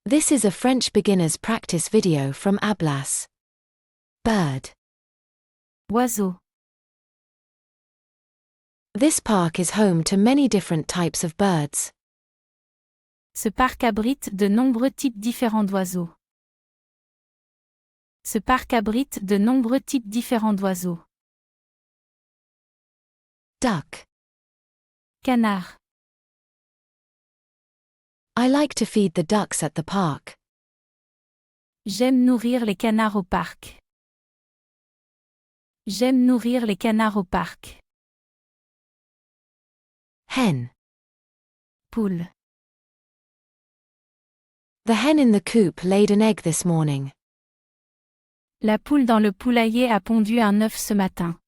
This is a French beginner's practice video from Ablas. Bird. Oiseau. This park is home to many different types of birds. Ce parc abrite de nombreux types différents d'oiseaux. Ce parc abrite de nombreux types différents d'oiseaux. Duck. Canard. I like to feed the ducks at the park. J'aime nourrir les canards au parc. J'aime nourrir les canards au parc. Hen. Poule. The hen in the coop laid an egg this morning. La poule dans le poulailler a pondu un œuf ce matin.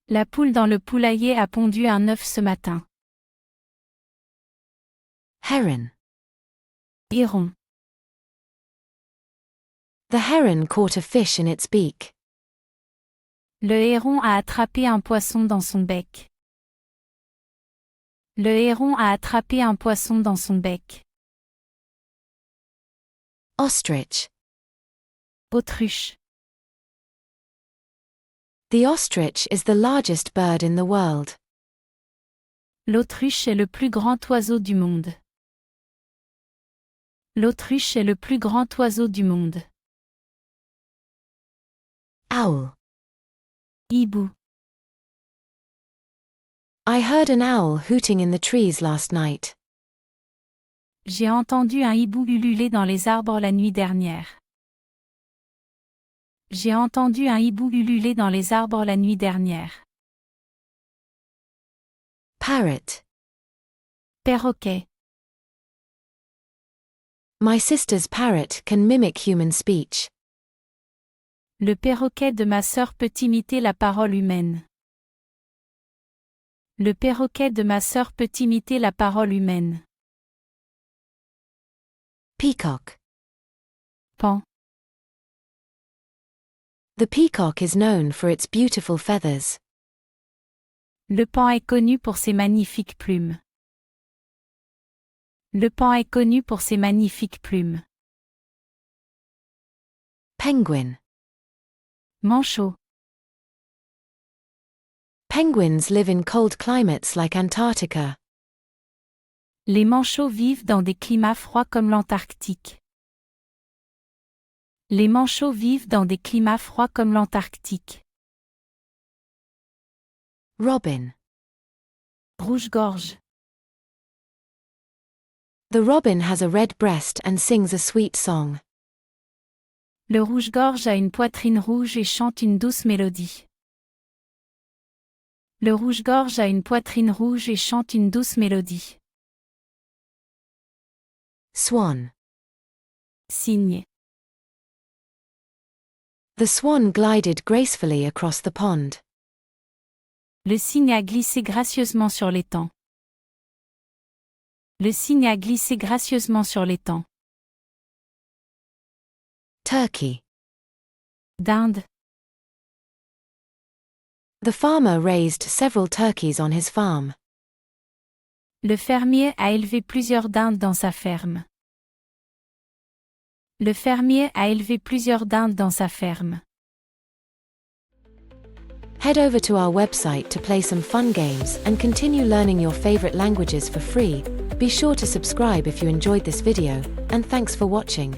La poule dans le poulailler a pondu un œuf ce matin. Heron. Héron. The heron caught a fish in its beak. Le héron a attrapé un poisson dans son bec. Le héron a attrapé un poisson dans son bec. Ostrich. Autruche. The ostrich is the largest bird in the world. L'autruche est le plus grand oiseau du monde. L'autruche est le plus grand oiseau du monde. Owl. Hibou. I heard an owl hooting in the trees last night. J'ai entendu un hibou ululer dans les arbres la nuit dernière. J'ai entendu un hibou ululer dans les arbres la nuit dernière. Parrot. Perroquet. My sister's parrot can mimic human speech. Le perroquet de ma sœur peut imiter la parole humaine. Le perroquet de ma sœur peut imiter la parole humaine. Peacock. Paon. The peacock is known for its beautiful feathers. Le paon est connu pour ses magnifiques plumes. Le paon est connu pour ses magnifiques plumes. Penguin. Manchot. Penguins live in cold climates like Antarctica. Les manchots vivent dans des climats froids comme l'Antarctique. Les manchots vivent dans des climats froids comme l'Antarctique. Robin. Rouge-gorge. The robin has a red breast and sings a sweet song. Le rouge-gorge a une poitrine rouge et chante une douce mélodie. Le rouge-gorge a une poitrine rouge et chante une douce mélodie. Swan. Cygne. The swan glided gracefully across the pond. Le cygne a glissé gracieusement sur l'étang. Le cygne a glissé gracieusement sur l'étang. Turkey. Dinde. The farmer raised several turkeys on his farm. Le fermier a élevé plusieurs dindes dans sa ferme. Le fermier a élevé plusieurs dindes dans sa ferme. Head over to our website to play some fun games and continue learning your favorite languages for free. Be sure to subscribe if you enjoyed this video, and thanks for watching.